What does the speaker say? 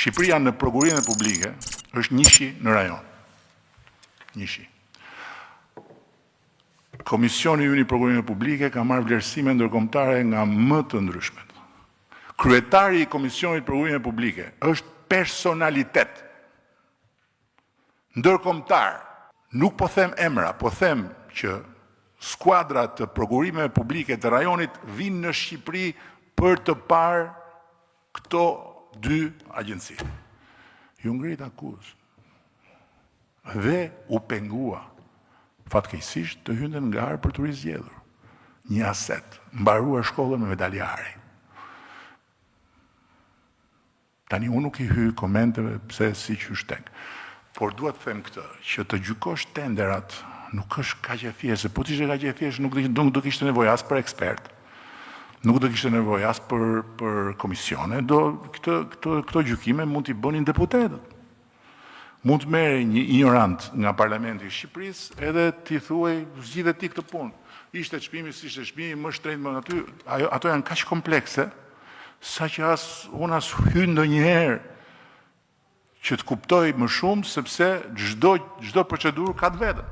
Shqipëria në prokurimet publike është 100 në rajon. 100. Komisioni ynë i prokurimet publike ka marrë vlerësime ndërkombëtare nga më të ndryshmet. Kryetari i Komisionit Prokurimet Publike është personalitet ndërkombëtar. Nuk po them emra, po them që skuadrat të prokurimeve publike të rajonit vinë në Shqipëri për të parë këto 2 agjenci. Ju ngrit akuzë dhe u pengua fatkeqësisht të hynden në garë për të rizgjedhur. Një aset, mbaruar shkollën me medaljare. Tani unë nuk i hy komenteve pse si qyshtek. Por duhet të them këtë, që të gjykosh tenderat nuk është kaq e thjeshtë, po të ishte kaq e thjeshtë nuk do kishte nevojë as për ekspert, nuk do kishte nevojë as për komisione, këto gjykime mund t'i bënin deputetët. Mund të merrë një ignorant nga Parlamenti i Shqipërisë edhe t'i thuaj zgjidhet ti këtë punë. Ishte çmimi, s'ishte çmimi, më shtrenjtë më aty, ato janë kaq komplekse sa që unë as hy ndonjëherë që të kuptoj më shumë, sepse çdo procedurë ka të vetën.